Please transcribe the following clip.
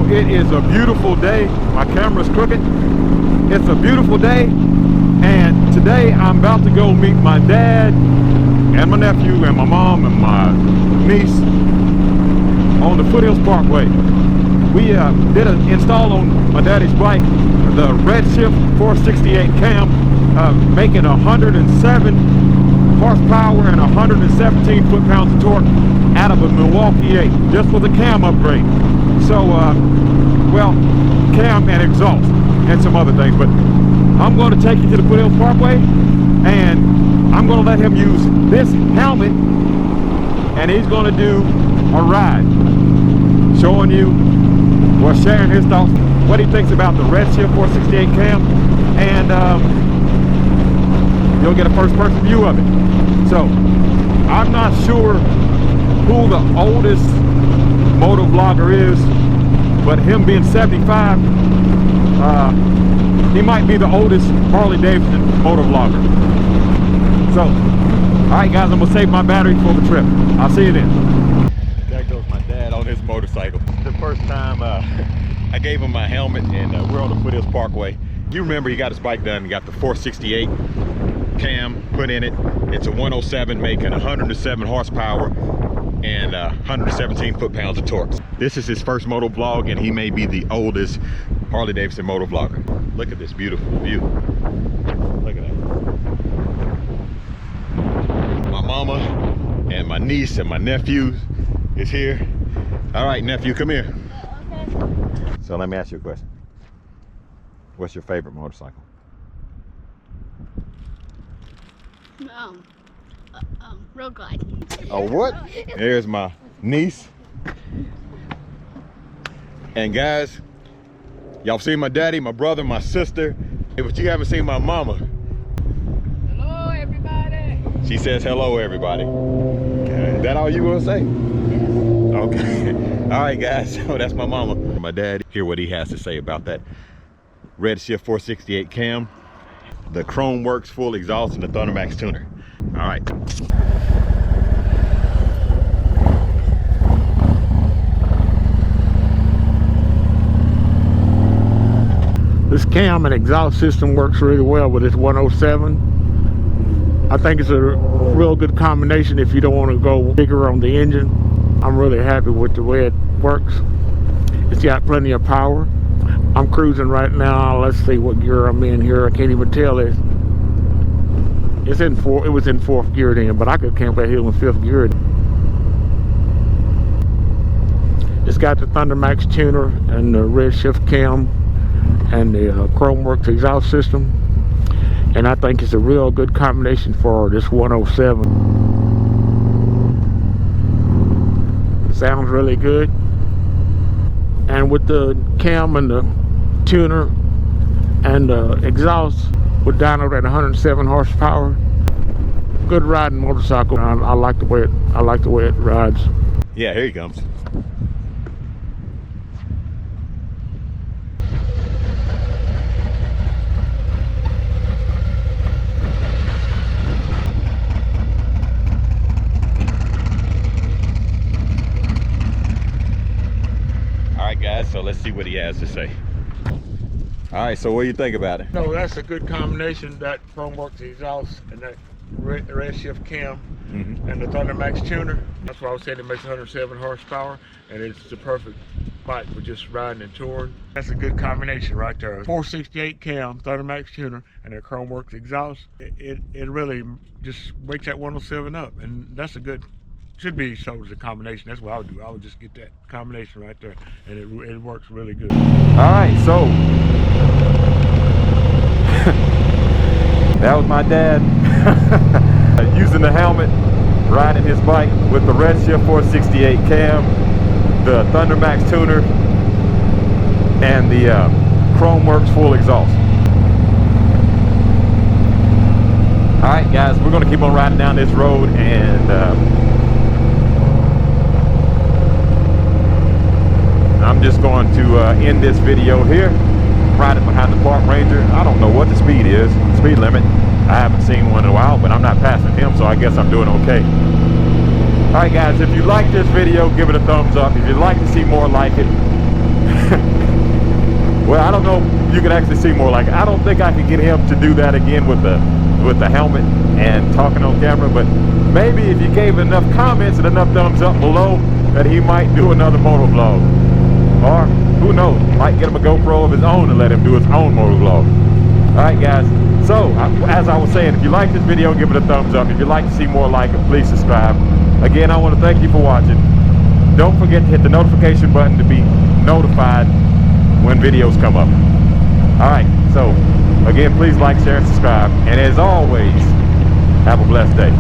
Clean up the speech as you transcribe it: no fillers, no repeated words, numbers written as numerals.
So it is a beautiful day. My camera's crooked. It's a beautiful day, and today I'm about to go meet my dad and my nephew and my mom and my niece on the Foothills Parkway. We did an install on my daddy's bike, the Redshift 468 cam, making 107 horsepower and 117 foot-pounds of torque out of a Milwaukee-Eight, just with a cam upgrade. So, well, cam and exhaust and some other things. But I'm going to take you to the Foothills Parkway, and I'm going to let him use this helmet, and he's going to do a ride, showing you, well, sharing his thoughts, what he thinks about the Redshift 468 cam, and you'll get a first-person view of it. So, I'm not sure who the oldest moto vlogger is, but him being 75, he might be the oldest Harley-Davidson moto vlogger. So, alright guys, I'm going to save my battery for the trip. I'll see you then. There goes my dad on his motorcycle. The first time I gave him my helmet, and we're on the Foothills Parkway. You remember he got his bike done, he got the 468 cam put in it. It's a 107 making 107 horsepower and 117 foot-pounds of torque. This is his first moto vlog, and he may be the oldest Harley-Davidson moto vlogger. Look at this beautiful view. Look at that. My mama and my niece and my nephew is here. All right, nephew, come here. Okay. So let me ask you a question. What's your favorite motorcycle? Road glide. Oh, what? There's my niece. And guys, y'all seen my daddy, my brother, my sister, but you haven't seen my mama. Hello, everybody. She says hello, everybody. Is that all you want to say? Yes. Okay. All right, guys. So that's my mama. My dad, hear what he has to say about that Redshift 468 cam, the Khrome Werks full exhaust, and the Thundermax tuner. All right. This cam and exhaust system works really well with this 107. I think it's a real good combination if you don't want to go bigger on the engine. I'm really happy with the way it works. It's got plenty of power. I'm cruising right now. Let's see what gear I'm in here. I can't even tell it. It was in fourth gear then, but I could camp out here in fifth gear. It's got the Thundermax tuner and the Redshift cam and the Khrome Werks exhaust system, and I think it's a real good combination for this 107. Sounds really good, and with the cam and the tuner and the exhaust, we're down at 107 horsepower. Good riding motorcycle. I like the way it rides. Yeah, here he comes. All right, guys. So let's see what he has to say. All right, so what do you think about it? No, that's a good combination, that Khrome Werks exhaust and that Redshift cam and the Thundermax tuner. That's why I was saying it makes 107 horsepower, and it's the perfect bike for just riding and touring. That's a good combination right there. 468 cam, Thundermax tuner, and the Khrome Werks exhaust. It really just wakes that 107 up, and that's a good, should be sold as a combination. That's what I would do. I would just get that combination right there, and it works really good. All right, so that was my dad using the helmet, riding his bike with the Redshift 468 cam, the Thundermax tuner, and the Khrome Werks full exhaust. All right, guys, we're going to keep on riding down this road, and I'm just going to end this video here, riding behind the park ranger. I don't know what the speed is, speed limit. I haven't seen one in a while, but I'm not passing him, so I guess I'm doing okay. All right, guys, if you like this video, give it a thumbs up. If you'd like to see more like it, well, I don't know if you could actually see more. Like, I don't think I could get him to do that again with the helmet and talking on camera, but maybe if you gave enough comments and enough thumbs up below, that he might do another moto vlog. Or who knows, might get him a GoPro of his own and let him do his own moto vlog. Alright guys, so as I was saying, if you like this video, give it a thumbs up. If you'd like to see more like it, please subscribe. Again, I want to thank you for watching. Don't forget to hit the notification button to be notified when videos come up. Alright, so again, please like, share, and subscribe. And as always, have a blessed day.